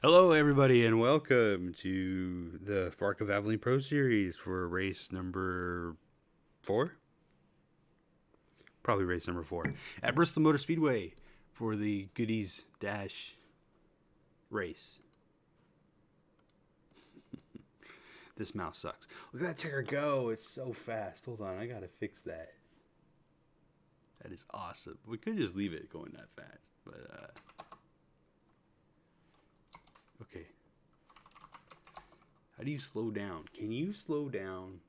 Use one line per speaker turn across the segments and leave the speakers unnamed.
Hello, everybody, and welcome to the FARCA Avalon Pro Series for race number 4. Probably race number 4 at Bristol Motor Speedway for the Goodies Dash race. This mouse sucks. Look at that ticker go. It's so fast. Hold on, I gotta fix that. That is awesome. We could just leave it going that fast, but okay. How do you slow down? Can you slow down?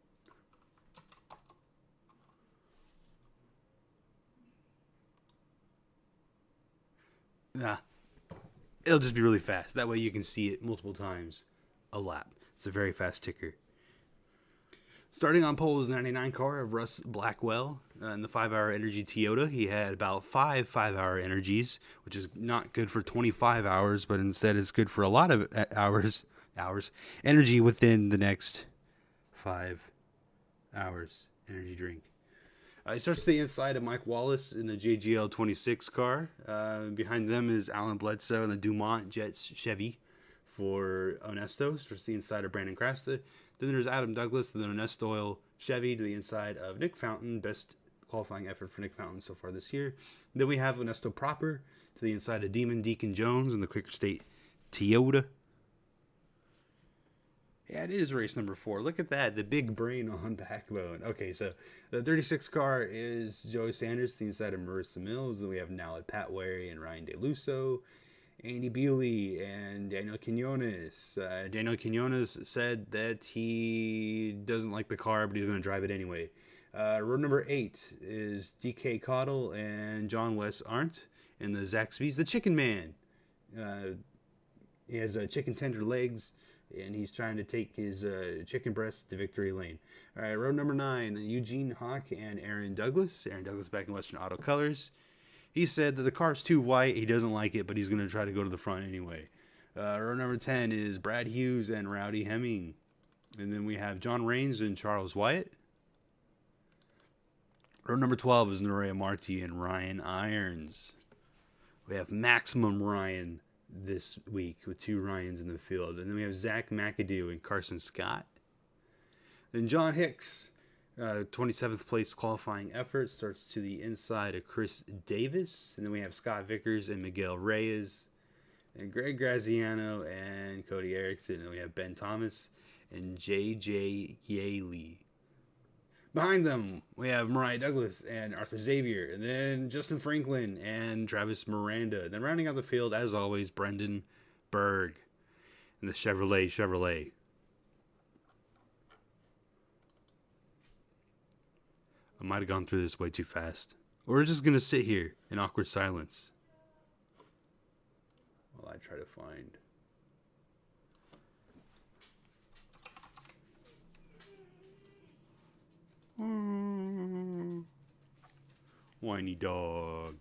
Nah. It'll just be really fast. That way you can see it multiple times a lap. It's a very fast ticker. Starting on pole is 99 car of Russ Blackwell in the 5-hour energy Toyota. He had about 5-hour energies, which is not good for 25 hours, but instead is good for a lot of hours energy within the next 5 hours energy drink. He starts to the inside of Mike Wallace in the JGL 26 car. Behind them is Alan Bledsoe in the Dumont Jets Chevy for Onesto. Starts to the inside of Brandon Crasta. Then there's Adam Douglas in the Onesto Oil Chevy to the inside of Nick Fountain. Best qualifying effort for Nick Fountain so far this year. Then we have Onesto proper to the inside of Demon Deacon Jones in the Quaker State Toyota. Yeah, it is race number 4. Look at that. The big brain on backbone. Okay, so the 36 car is Joey Sanders to the inside of Marissa Mills. Then we have Naled Patwary and Ryan DeLusso, Andy Bewley, and Daniel Quinones. Daniel Quinones said that he doesn't like the car, but he's going to drive it anyway. Road number 8 is DK Cottle and John Wes Arndt in the Zaxby's. The Chicken Man. He has chicken tender legs, and he's trying to take his chicken breast to victory lane. All right, road number 9, Eugene Hawk and Aaron Douglas. Aaron Douglas back in Western Auto Colors. He said that the car's too white. He doesn't like it, but he's going to try to go to the front anyway. Row number 10 is Brad Hughes and Rowdy Hemming. And then we have John Raines and Charles Wyatt. Row number 12 is Nerea Marti and Ryan Irons. We have Maximum Ryan this week with 2 Ryans in the field. And then we have Zach McAdoo and Carson Scott. Then John Hicks. 27th place qualifying effort starts to the inside of Chris Davis. And then we have Scott Vickers and Miguel Reyes and Greg Graziano and Cody Erickson. And then we have Ben Thomas and J.J. Yaley. Behind them, we have Mariah Douglas and Arthur Xavier. And then Justin Franklin and Travis Miranda. And then rounding out the field, as always, Brendan Berg and the Chevrolet. I might have gone through this way too fast. We're just going to sit here in awkward silence while I try to find. Whiny dog.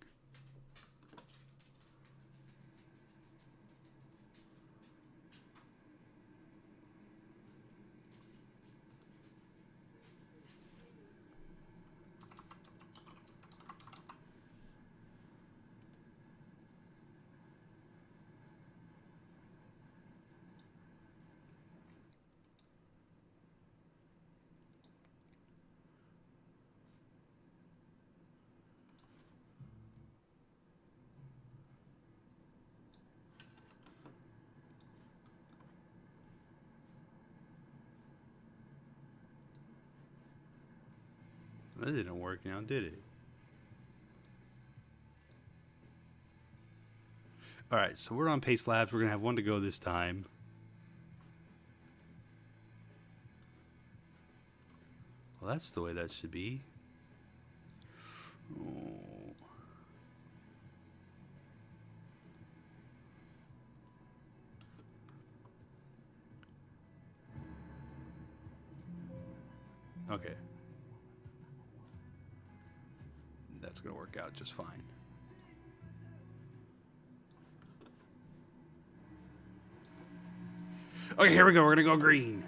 That didn't work now, did it? Alright, so we're on pace laps. We're going to have one to go this time. Well, that's the way that should be. Oh. Okay. That's going to work out just fine. Okay, here we go. We're going to go green.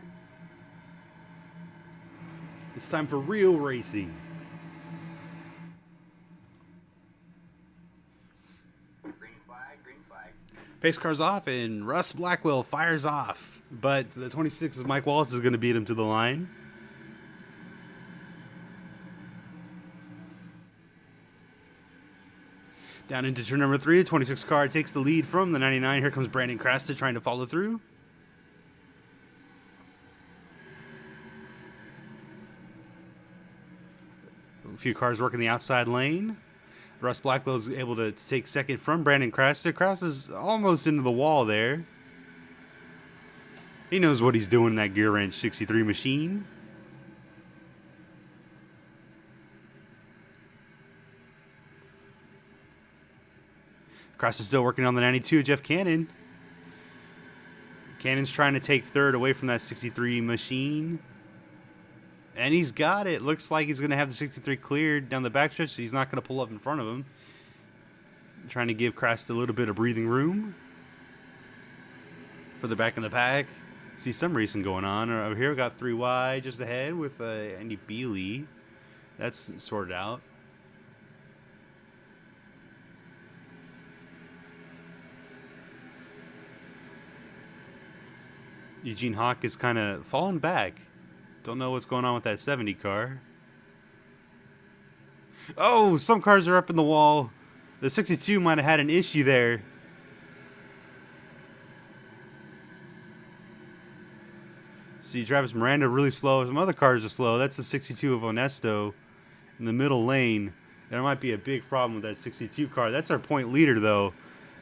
It's time for real racing. Pace car's off, and Russ Blackwell fires off. But the 26 of Mike Wallace is going to beat him to the line. Down into turn number 3, the 26 car takes the lead from the 99. Here comes Brandon Crasta trying to follow through. A few cars working the outside lane. Russ Blackwell is able to take second from Brandon Crasta. Crasta's almost into the wall there. He knows what he's doing in that gear wrench 63 machine. Crasta's still working on the 92, Jeff Cannon. Cannon's trying to take third away from that 63 machine. And he's got it. Looks like he's going to have the 63 cleared down the backstretch, so he's not going to pull up in front of him. Trying to give Crasta a little bit of breathing room. For the back in the pack. See some racing going on. Over here we got 3 wide just ahead with Andy Bealey. That's sorted out. Eugene Hawk is kind of falling back. Don't know what's going on with that 70 car. Oh, some cars are up in the wall. The 62 might have had an issue there. See, Travis Miranda really slow. Some other cars are slow. That's the 62 of Onesto in the middle lane. There might be a big problem with that 62 car. That's our point leader, though.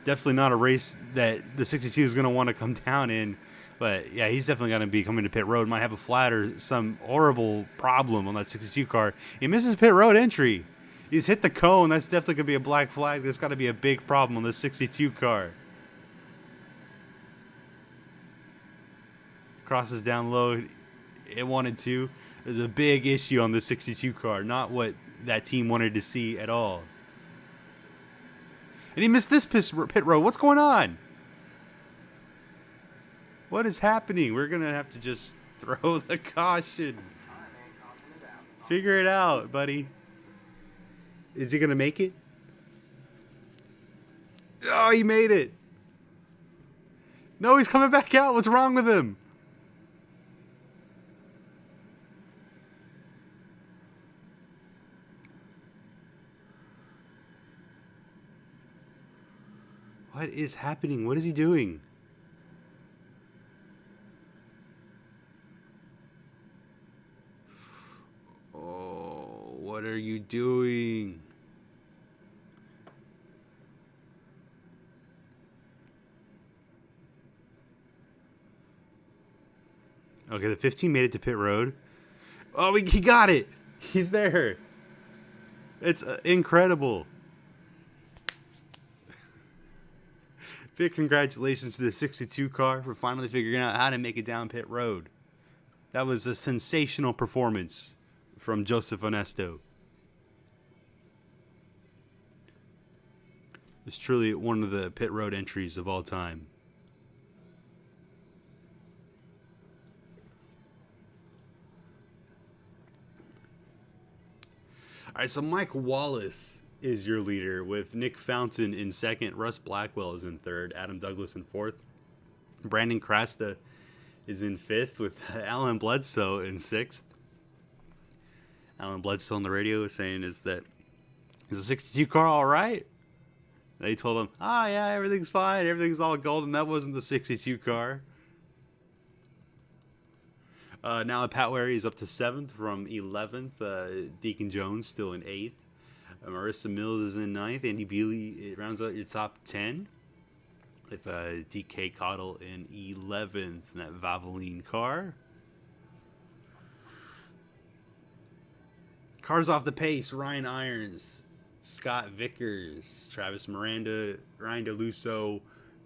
Definitely not a race that the 62 is going to want to come down in. But, yeah, he's definitely going to be coming to pit road. Might have a flat or some horrible problem on that 62 car. He misses pit road entry. He's hit the cone. That's definitely going to be a black flag. There's got to be a big problem on the 62 car. Crosses down low. It wanted to. There's a big issue on the 62 car. Not what that team wanted to see at all. And he missed this pit road. What's going on? What is happening? We're going to have to just throw the caution. Figure it out, buddy. Is he going to make it? Oh, he made it. No, he's coming back out. What's wrong with him? What is happening? What is he doing? What are you doing? Okay, the 15 made it to pit road. Oh, he got it. He's there. It's incredible. Big congratulations to the 62 car for finally figuring out how to make it down pit road. That was a sensational performance from Joseph Onesto. It's truly one of the pit road entries of all time. All right, so Mike Wallace is your leader with Nick Fountain in second. Russ Blackwell is in third. Adam Douglas in fourth. Brandon Crasta is in fifth with Alan Bledsoe in sixth. Alan Bledsoe on the radio was saying is the 62 car all right? They told him, yeah, everything's fine. Everything's all golden. That wasn't the 62 car. Now Pat Wary is up to 7th from 11th. Deacon Jones still in 8th. Marissa Mills is in 9th. Andy Bealey rounds out your top 10. With DK Cottle in 11th in that Valvoline car. Cars off the pace. Ryan Irons, Scott Vickers, Travis Miranda, Ryan DeLusso,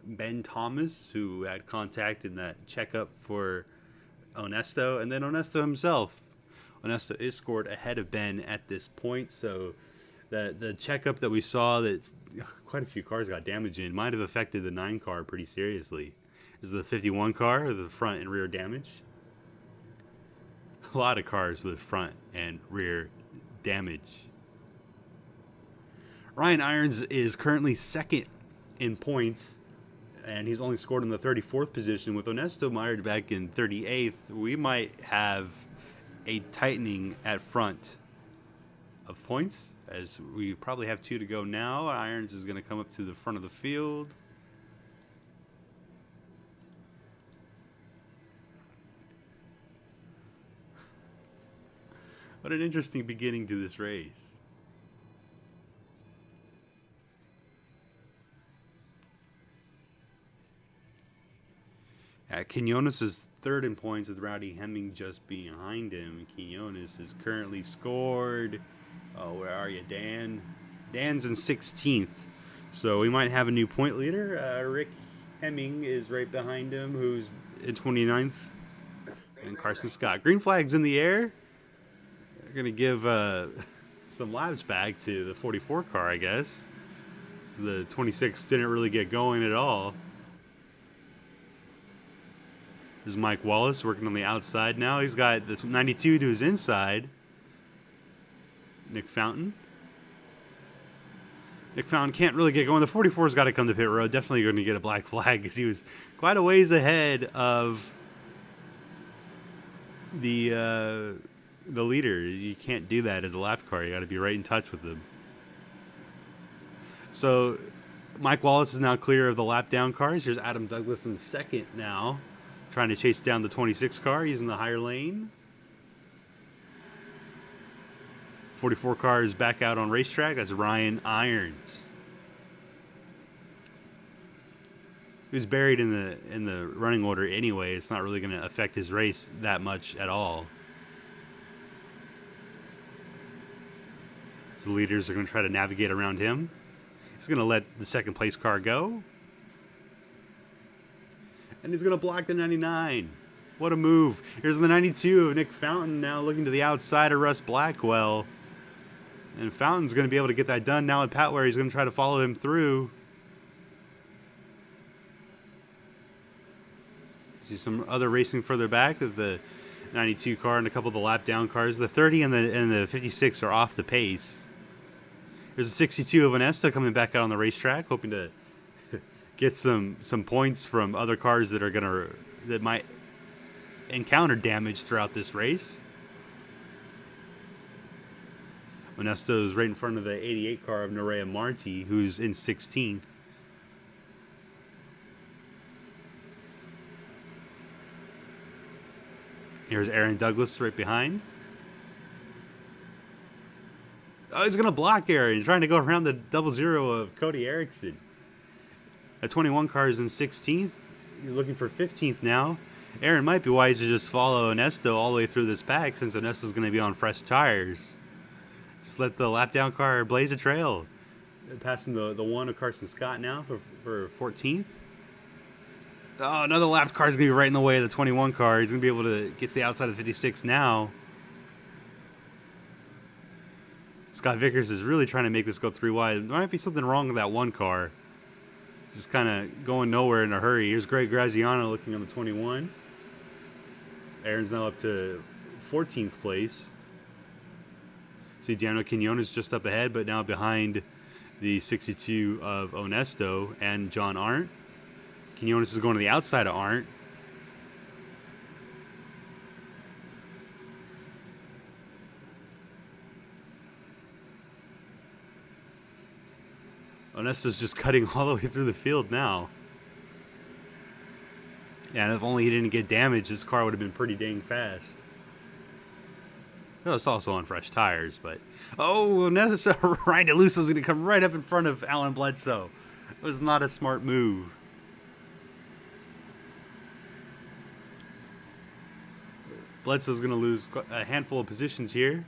Ben Thomas, who had contact in that checkup for Onesto, and then Onesto himself. Onesto is scored ahead of Ben at this point, so the checkup that we saw that quite a few cars got damaged in might have affected the 9 car pretty seriously. Is the 51 car the front and rear damage? A lot of cars with front and rear damage. Ryan Irons is currently second in points and he's only scored in the 34th position. With Onesto mired back in 38th, we might have a tightening at front of points, as we probably have 2 to go now. Irons is going to come up to the front of the field. What an interesting beginning to this race. Quinones is third in points with Rowdy Hemming just behind him. Quinones has currently scored. Oh, where are you, Dan? Dan's in 16th. So we might have a new point leader. Rick Hemming is right behind him, who's in 29th. And Carson Scott. Green flag's in the air. They're going to give some laps back to the 44 car, I guess. So the 26 didn't really get going at all. There's Mike Wallace working on the outside now. He's got the 92 to his inside. Nick Fountain. Nick Fountain can't really get going. The 44's got to come to pit road. Definitely going to get a black flag because he was quite a ways ahead of the leader. You can't do that as a lap car. You got to be right in touch with them. So Mike Wallace is now clear of the lap down cars. Here's Adam Douglas in second now, trying to chase down the 26 car. He's in the higher lane. 44 car is back out on racetrack. That's Ryan Irons. He was buried in the running order anyway. It's not really going to affect his race that much at all. So the leaders are going to try to navigate around him. He's going to let the second place car go. And he's going to block the 99. What a move. Here's the 92 of Nick Fountain now looking to the outside of Russ Blackwell. And Fountain's going to be able to get that done now at Pat, where he's going to try to follow him through. See some other racing further back with the 92 car and a couple of the lap down cars. The 30 and the 56 are off the pace. There's a 62 of Onesta coming back out on the racetrack, hoping to get some points from other cars that might encounter damage throughout this race. Onesta is right in front of the 88 car of Nerea Marti, who's in 16th. Here's Aaron Douglas right behind. Oh, he's going to block Aaron. He's trying to go around the 00 of Cody Erickson. A 21 car is in 16th. He's looking for 15th now. Aaron might be wise to just follow Onesto all the way through this pack, since Onesto's going to be on fresh tires. Just let the lap down car blaze a trail. Passing the one of Carson Scott now for 14th. Oh, another lap car is going to be right in the way of the 21 car. He's going to be able to get to the outside of 56 now. Scott Vickers is really trying to make this go 3 wide. There might be something wrong with that one car. Just kind of going nowhere in a hurry. Here's Greg Graziano looking on the 21. Aaron's now up to 14th place. See, Daniel Quinones just up ahead, but now behind the 62 of Onesto and John Arndt. Quinones is going to the outside of Arndt. Onesto's just cutting all the way through the field now. And if only he didn't get damaged, this car would have been pretty dang fast. Oh, it's also on fresh tires, but... Oh, Ryan DeLuso's going to come right up in front of Alan Bledsoe. It was not a smart move. Bledsoe's going to lose a handful of positions here.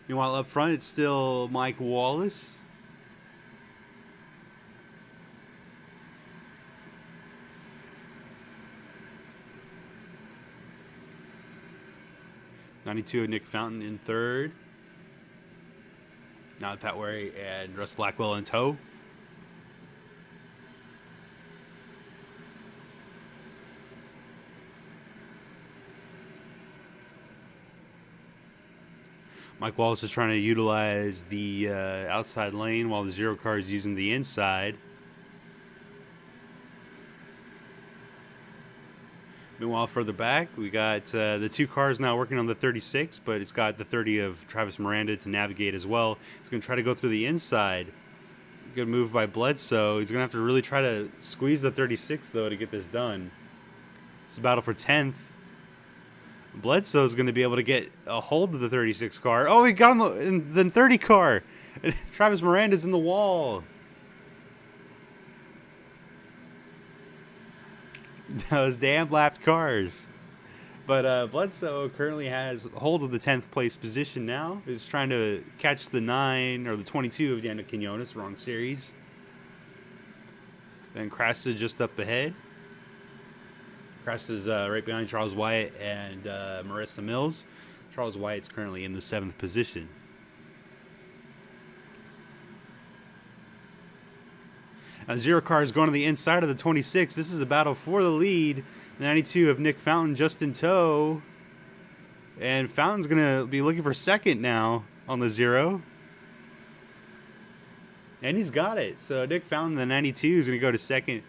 Meanwhile, up front, it's still Mike Wallace. '92 Nick Fountain in third. Now Pat Wary and Russ Blackwell in tow. Mike Wallace is trying to utilize the outside lane while the 0 car is using the inside. Meanwhile, further back, we got the 2 cars now working on the 36, but it's got the 30 of Travis Miranda to navigate as well. He's going to try to go through the inside. Good move by Bledsoe. He's going to have to really try to squeeze the 36, though, to get this done. It's a battle for 10th. Bledsoe's going to be able to get a hold of the 36 car. Oh, he got him in the 30 car. Travis Miranda's in the wall. Those damn lapped cars. But Bledsoe currently has hold of the 10th place position now. He's trying to catch the 9 or the 22 of Daniel Quinones, wrong series. Then Krasta just up ahead. Krasta's right behind Charles Wyatt and Marissa Mills. Charles Wyatt's currently in the 7th position. Now, 0 car is going to the inside of the 26. This is a battle for the lead. The 92 of Nick Fountain just in tow. And Fountain's going to be looking for 2nd now on the 0. And he's got it. So Nick Fountain, the 92, is going to go to 2nd. Going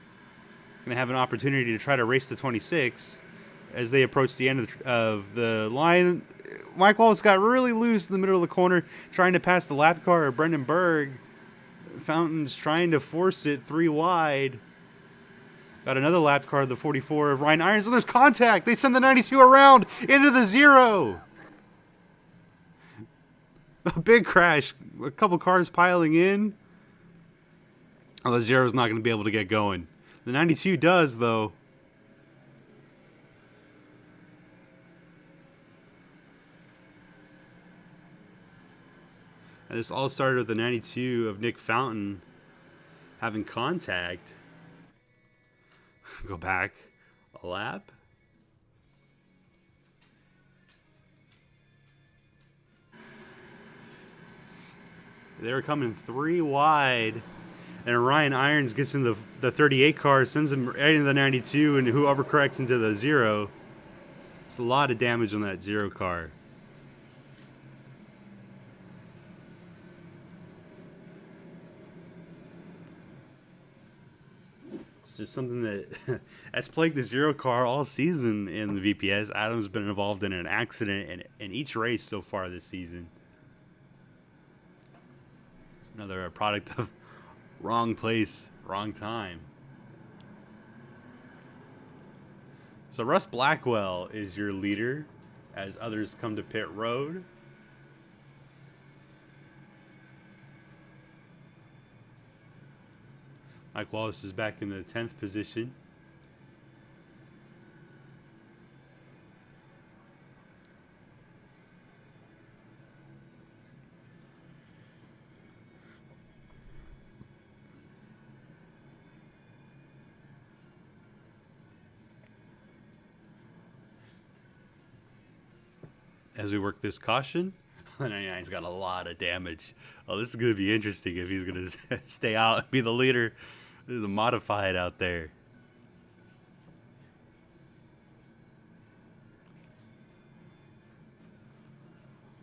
to have an opportunity to try to race the 26 as they approach the end of the line. Mike Wallace got really loose in the middle of the corner, trying to pass the lap car of Brendan Berg. Fountain's trying to force it 3 wide. Got another lap car, the 44 of Ryan Irons. So there's contact. They send the 92 around into the 0. A big crash. A couple cars piling in. Oh, the 0 is not going to be able to get going. The 92 does, though. And this all started with the 92 of Nick Fountain having contact. Go back a lap. They were coming 3 wide. And Ryan Irons gets in the 38 car, sends him right into the 92, and who overcorrects into the 0. It's a lot of damage on that 0 car. Just something that has plagued the 0 car all season in the VPS. Adam's been involved in an accident in each race so far this season. It's another product of wrong place, wrong time. So Russ Blackwell is your leader as others come to pit road. Mike Wallace is back in the 10th position. As we work this caution, the 99's got a lot of damage. Oh, this is going to be interesting if he's going to stay out and be the leader. There's a modified out there.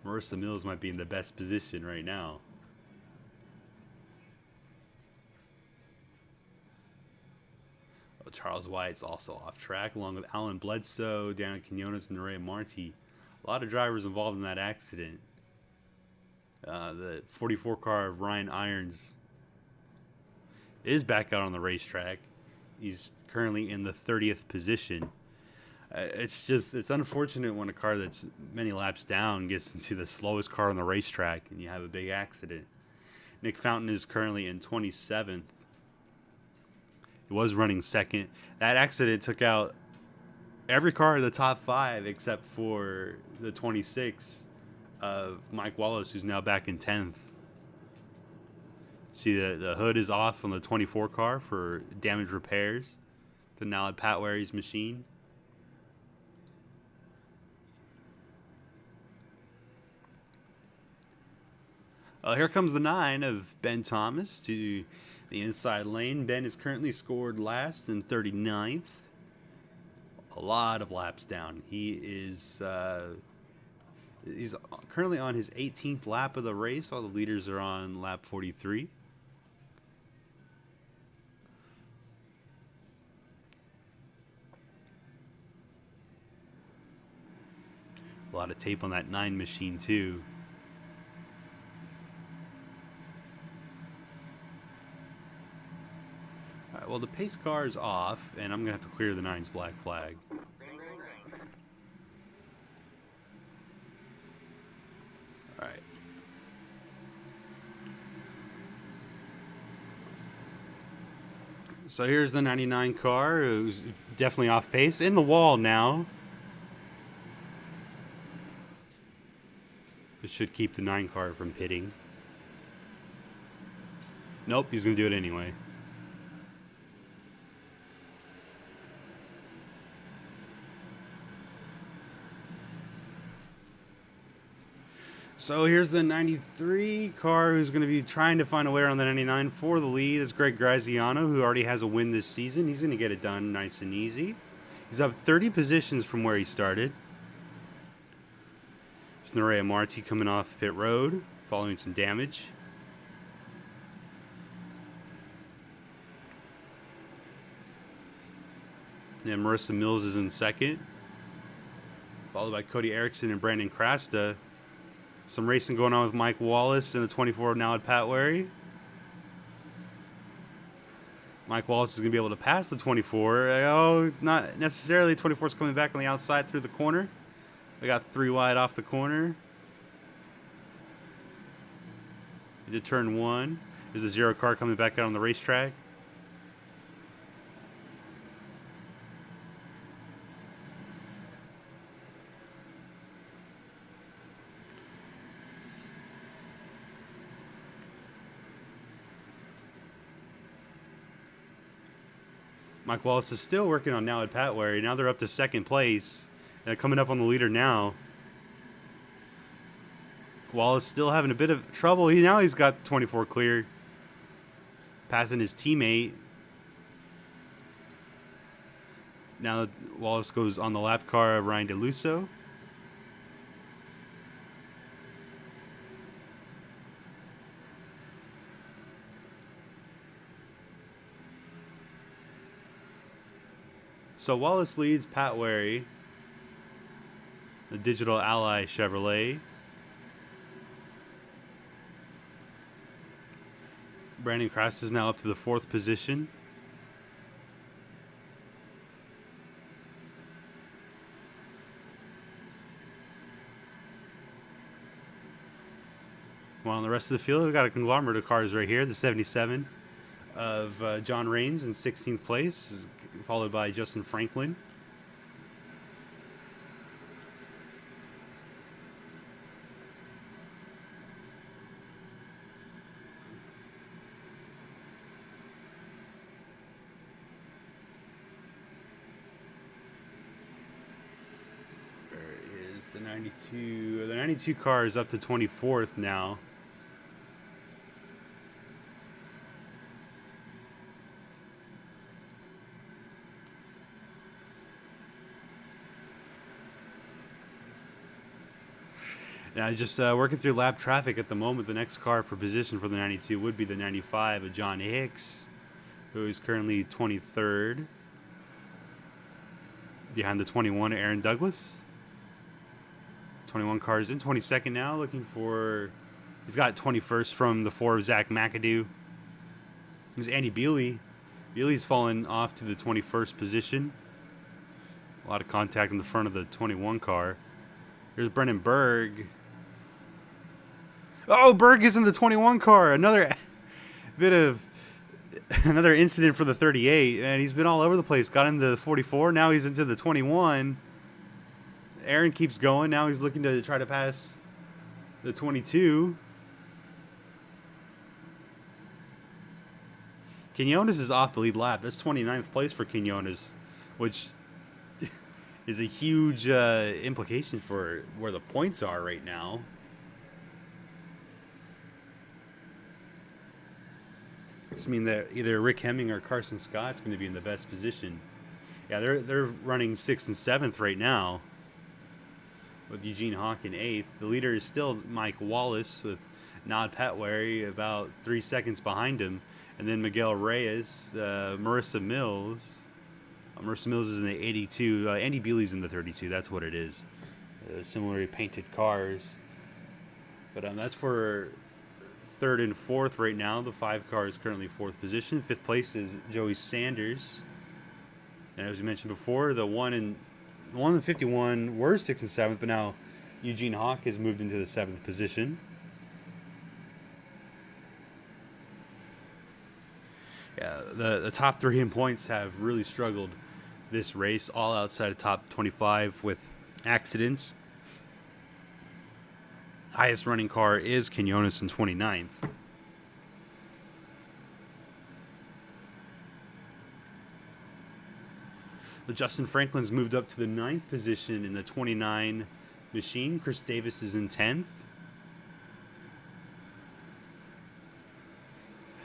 Marissa Mills might be in the best position right now. Oh, Charles Wyatt's also off track, along with Alan Bledsoe, Daniel Quinones, and Ray Marti. A lot of drivers involved in that accident. The 44 car of Ryan Irons is back out on the racetrack. He's currently in the 30th position. It's unfortunate when a car that's many laps down gets into the slowest car on the racetrack and you have a big accident. Nick Fountain is currently in 27th. He was running 2nd. That accident took out every car in the top 5 except for the 26 of Mike Wallace, who's now back in 10th. See, the hood is off on the 24 car for damage repairs to now at Pat Wary's machine. Here comes the 9 of Ben Thomas to the inside lane. Ben is currently scored last and 39th. A lot of laps down. He is he's currently on his 18th lap of the race, while the leaders are on lap 43. A lot of tape on that 9 machine too. Alright, well the pace car is off, and I'm going to have to clear the 9's black flag. Alright. So here's the 99 car, who's definitely off pace. In the wall now. It should keep the 9 car from pitting. Nope, he's going to do it anyway. So here's the 93 car who's going to be trying to find a way around the 99 for the lead. It's Greg Graziano, who already has a win this season. He's going to get it done nice and easy. He's up 30 positions from where he started. There's Nerea Marti coming off pit road, following some damage. And Marissa Mills is in second, followed by Cody Erickson and Brandon Krasta. Some racing going on with Mike Wallace in the 24 now at Pat Wary. Mike Wallace is going to be able to pass the 24. Oh, not necessarily. 24 is coming back on the outside through the corner. They got 3 wide off the corner. Into turn 1. There's a 0 car coming back out on the racetrack. Mike Wallace is still working on now at Pat Wary. Now they're up to second place. And coming up on the leader now. Wallace still having a bit of trouble. Now he's got 24 clear. Passing his teammate. Now Wallace goes on the lap car of Ryan DeLusso. So Wallace leads Pat Wary, the Digital Ally Chevrolet. Brandon Krasta is now up to the 4th position. While on the rest of the field, we've got a conglomerate of cars right here. The 77 of John Raines in 16th place, followed by Justin Franklin. There is the 92. The 92 car is up to 24th now. Now, just working through lap traffic at the moment. The next car for position for the 92 would be the 95 of John Hicks, who is currently 23rd. Behind the 21 of Aaron Douglas. 21 cars in 22nd now, looking for... He's got 21st from the 4 of Zach McAdoo. There's Andy Bealey. Bealey's fallen off to the 21st position. A lot of contact in the front of the 21 car. Here's Brennan Berg. Oh, Berg is in the 21 car. Another incident for the 38, and he's been all over the place. Got into the 44. Now he's into the 21. Aaron keeps going. Now he's looking to try to pass the 22. Quinones is off the lead lap. That's 29th place for Quinones, which is a huge implication for where the points are right now. This means that either Rick Hemming or Carson Scott's going to be in the best position. Yeah, they're running 6th and 7th right now, with Eugene Hawk in 8th. The leader is still Mike Wallace with Nod Patwary about 3 seconds behind him, and then Miguel Reyes, Marissa Mills. Marissa Mills is in the 82. Andy Bealey's in the 32. That's what it is. similarly painted cars. But that's for third and fourth right now. The 5 car is currently fourth position. Fifth place is Joey Sanders. And as we mentioned before, the 1 and 51 were 6th and 7th, but now Eugene Hawk has moved into the 7th position. Yeah, the top 3 in points have really struggled this race, all outside of top 25 with accidents. Highest running car is Quinones in 29th. But Justin Franklin's moved up to the 9th position in the 29 machine. Chris Davis is in 10th.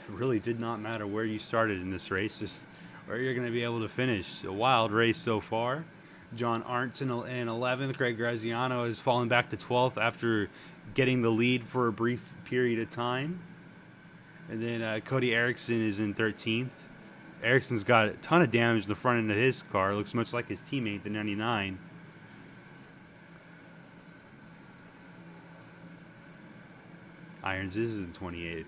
It really did not matter where you started in this race, just where you're going to be able to finish. A wild race so far. John Arndt in 11th. Greg Graziano has fallen back to 12th after getting the lead for a brief period of time. And then Cody Erickson is in 13th. Erickson's got a ton of damage in the front end of his car. Looks much like his teammate, the 99. Irons is in 28th.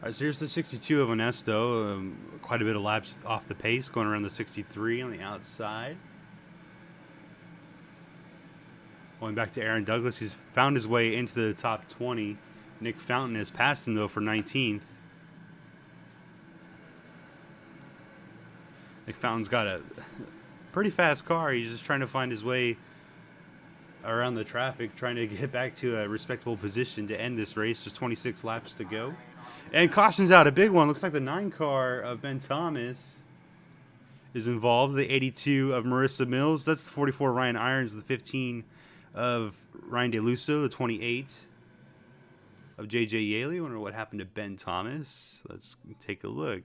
All right, so here's the 62 of Onesto. Quite a bit of laps off the pace, going around the 63 on the outside. Going back to Aaron Douglas, he's found his way into the top 20. Nick Fountain has passed him, though, for 19th. Nick Fountain's got a pretty fast car. He's just trying to find his way around the traffic, trying to get back to a respectable position to end this race. Just 26 laps to go. And caution's out, a big one. Looks like the 9 car of Ben Thomas is involved. The 82 of Marissa Mills. That's the 44 Ryan Irons. The 15 of Ryan DeLusso. The 28 of J.J. Yaley. I wonder what happened to Ben Thomas. Let's take a look.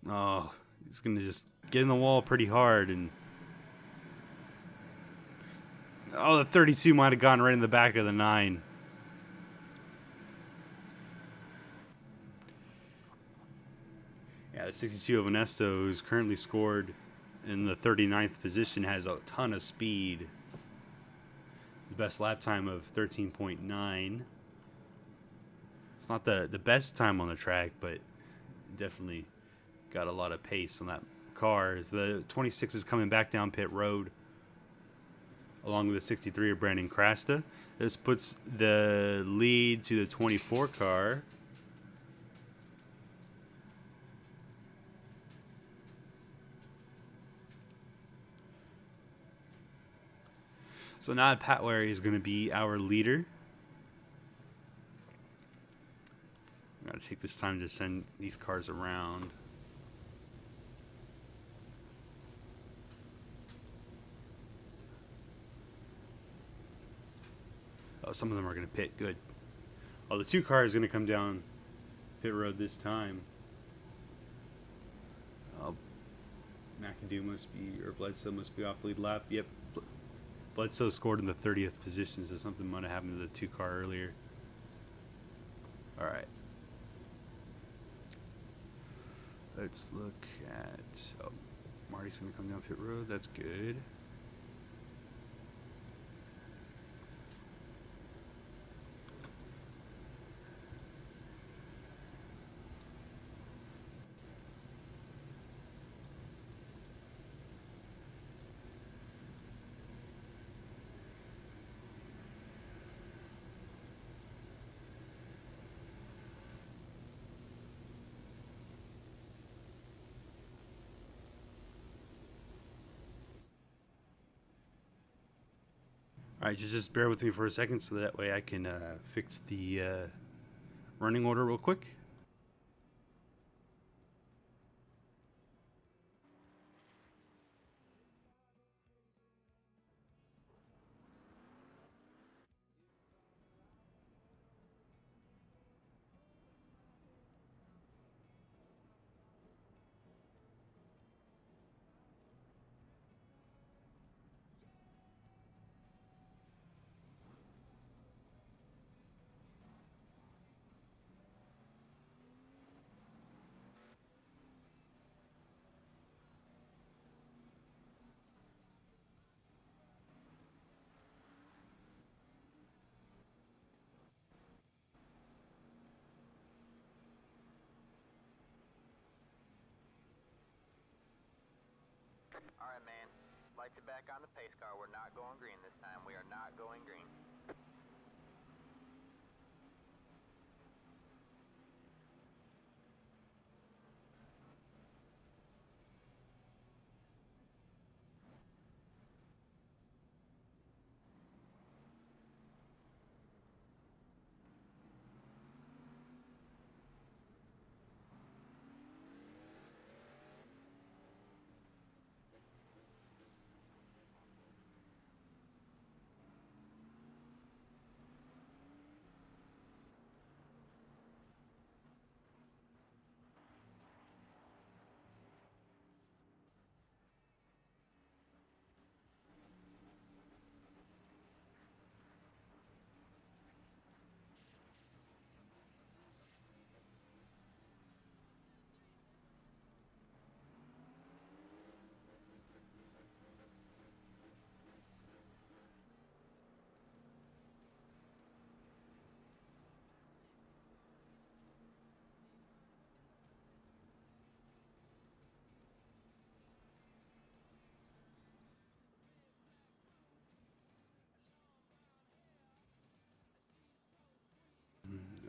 Oh, he's going to just get in the wall pretty hard. And oh, the 32 might have gone right in the back of the 9. Yeah, the 62 of Onesto, who's currently scored in the 39th position, has a ton of speed. His best lap time of 13.9. It's not the best time on the track, but definitely got a lot of pace on that car. As the 26 is coming back down pit road, along with the 63 of Brandon Crasta. This puts the lead to the 24 car. So now Pat Larry is going to be our leader. I'm going to take this time to send these cars around. Oh, some of them are going to pit. Good. Oh, the 2 car is going to come down pit road this time. Oh, McAdoo must be, or Bledsoe must be off the lead lap. Yep. Bledsoe scored in the 30th position, so something might have happened to the 2 car earlier. All right. Let's look at... Oh, Marty's going to come down pit road. That's good. All right, just bear with me for a second so that way I can fix the running order real quick.
Alright, man. Lights are back on the pace car. We're not going green this time. We are not going green.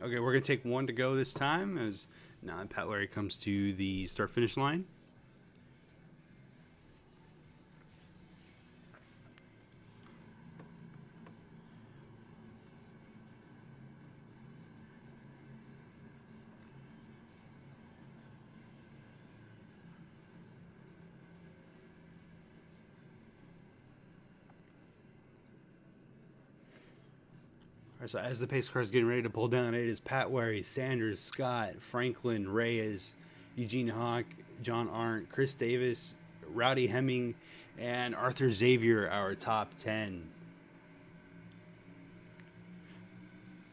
Okay, we're going to take one to go this time as now Pat Larry comes to the start-finish line. All right, so as the pace car is getting ready to pull down, it is Pat Larry, Sanders, Scott, Franklin, Reyes, Eugene Hawk, John Arndt, Chris Davis, Rowdy Hemming, and Arthur Xavier, our top 10.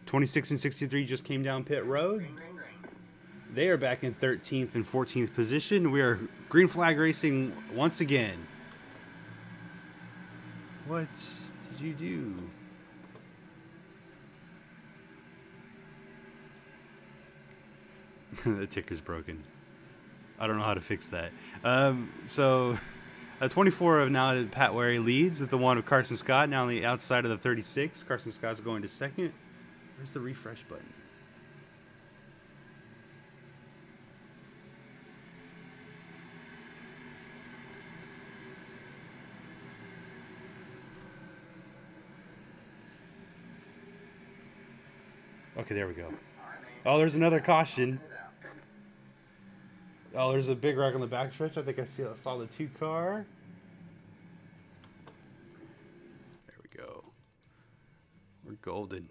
26 and 63 just came down pit road.
Green, green, green.
They are back in 13th and 14th position. We are green flag racing once again. What did you do? The ticker's broken. I don't know how to fix that. So 24 of now Pat Larry leads with the one of Carson Scott now on the outside of the 36. Carson Scott's going to second. Where's the refresh button? Okay, there we go. Oh, there's another caution. Oh, there's a big wreck on the backstretch. I think I saw the 2 car. There we go. We're golden.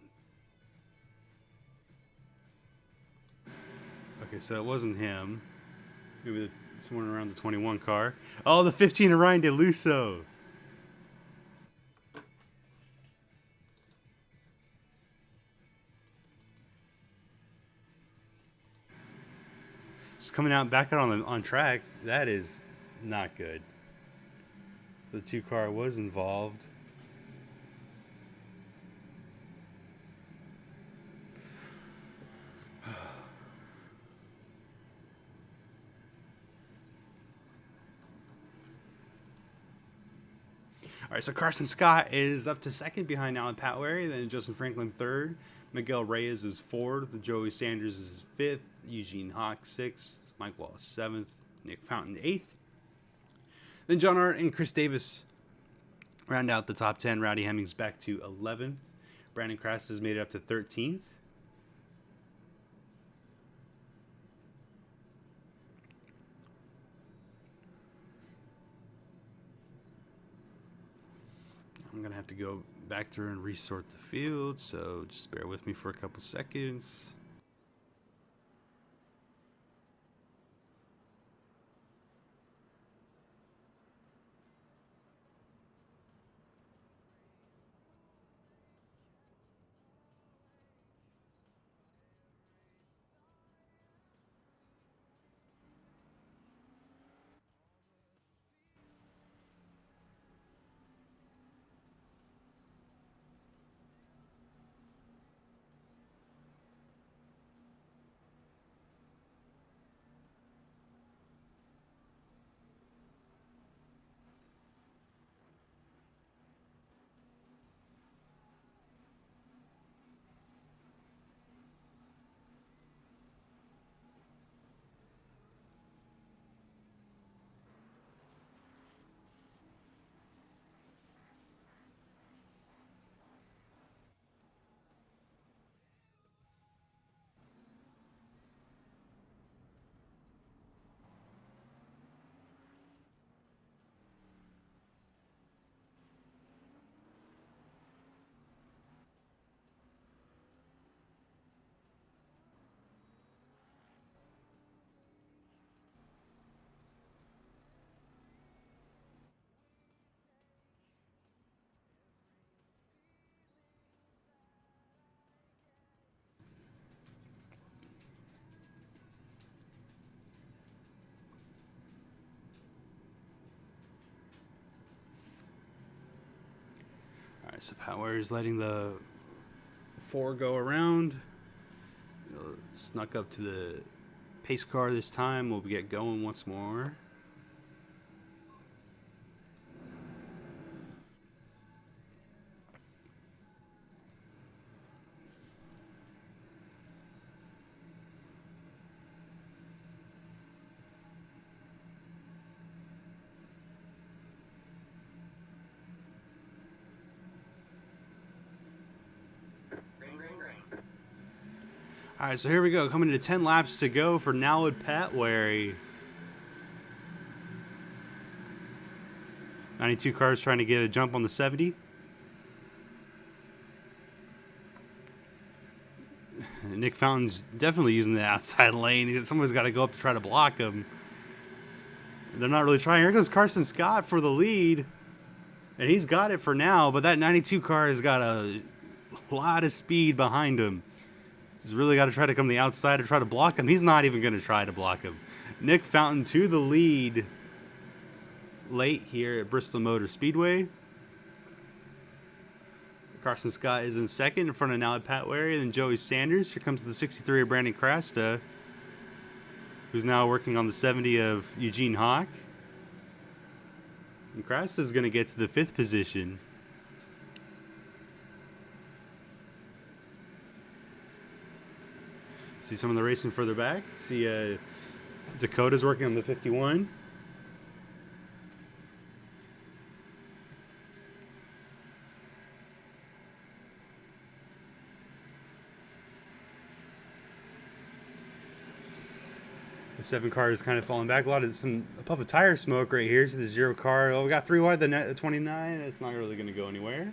Okay, so it wasn't him. Maybe someone around the 21 car. Oh, the 15 of Ryan DeLusso. Just coming out back out on track. That is not good. So the 2 car was involved. All right, so Carson Scott is up to second behind Alan Patwary, then Justin Franklin third, Miguel Reyes is fourth, Joey Sanders is fifth, Eugene Hawk sixth, Mike Wallace seventh, Nick Fountain eighth. Then John Arndt and Chris Davis Round out the top 10, Rowdy Hemmings back to 11th. Brandon Krast has made it up to 13th. I'm going to have to go back through and resort the field, so just bear with me for a couple seconds. Alright, so Power is letting the 4 go around. Snuck up to the pace car this time. We'll get going once more. All right, so here we go. Coming to 10 laps to go for Nowwood Patwary. 92 cars trying to get a jump on the 70. Nick Fountain's definitely using the outside lane. Someone's got to go up to try to block him. They're not really trying. Here goes Carson Scott for the lead. And he's got it for now, but that 92 car has got a lot of speed behind him. He's really got to try to come to the outside to try to block him. He's not even going to try to block him. Nick Fountain to the lead late here at Bristol Motor Speedway. Carson Scott is in second in front of Nowwood Patwary, and then Joey Sanders. Here comes the 63 of Brandon Krast, who's now working on the 70 of Eugene Hawk. And Krast is going to get to the 5th position. See some of the racing further back. See Dakota's working on the 51. The 7 car is kind of falling back. A puff of tire smoke right here. So the 0 car. Oh, we got 3 wide. The 29. It's not really going to go anywhere.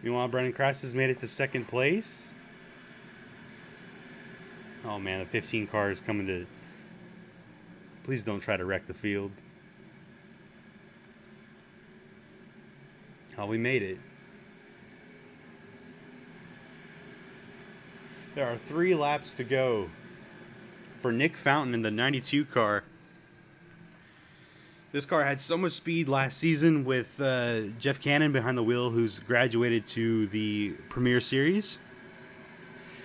Meanwhile, Brandon Krast has made it to 2nd place. Oh man, the 15 car is coming to... Please don't try to wreck the field. Oh, we made it. There are 3 laps to go for Nick Fountain in the 92 car. This car had so much speed last season with Jeff Cannon behind the wheel, who's graduated to the Premier Series.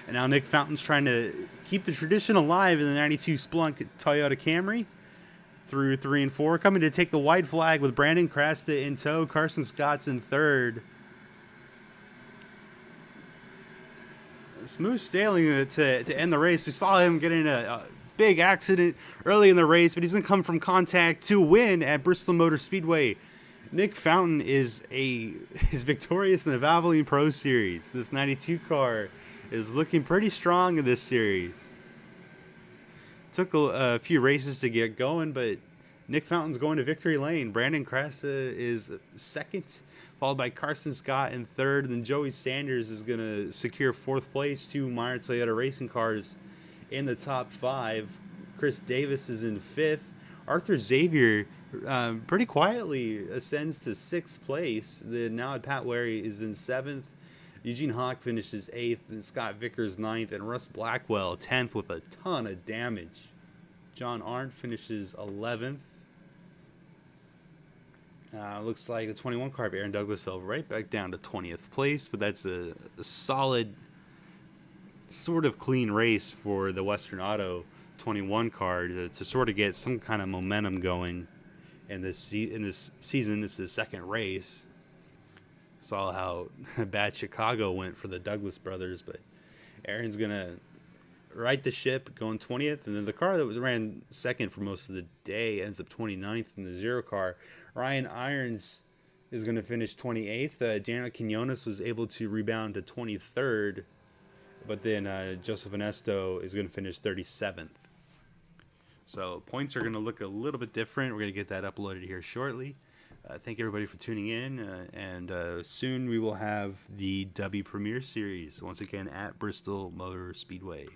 And now Nick Fountain's trying to keep the tradition alive in the 92 Splunk Toyota Camry through 3 and 4. Coming to take the white flag with Brandon Krast in tow. Carson Scott's in 3rd. Smooth sailing to end the race. We saw him get in a big accident early in the race, but he's going to come from contact to win at Bristol Motor Speedway Nick Fountain is victorious in the Valvoline Pro Series. This 92 car is looking pretty strong in this series. Took a few races to get going, but Nick Fountain's going to victory lane. Brandon Cressa is second, followed by Carson Scott in third. And then Joey Sanders is going to secure fourth place. 2 Meyer Toyota racing cars in the top 5. Chris Davis is in fifth. Arthur Xavier pretty quietly ascends to 6th place. The now Pat Wary is in 7th. Eugene Hawk finishes 8th, and Scott Vickers 9th, and Russ Blackwell 10th with a ton of damage. John Arndt finishes 11th. Looks like the 21 car of Aaron Douglas fell right back down to 20th place, but that's a solid, sort of clean race for the Western Auto 21 car to sort of get some kind of momentum going in this season. This is the second race. Saw how bad Chicago went for the Douglas brothers, but Aaron's gonna right the ship, going 20th, and then the car that ran second for most of the day ends up 29th in the 0 car. Ryan Irons is going to finish 28th. Janet Quinones was able to rebound to 23rd, but then Joseph Onesto is going to finish 37th. So points are going to look a little bit different. We're going to get that uploaded here shortly. Thank everybody for tuning in, and soon we will have the W Premier Series once again at Bristol Motor Speedway.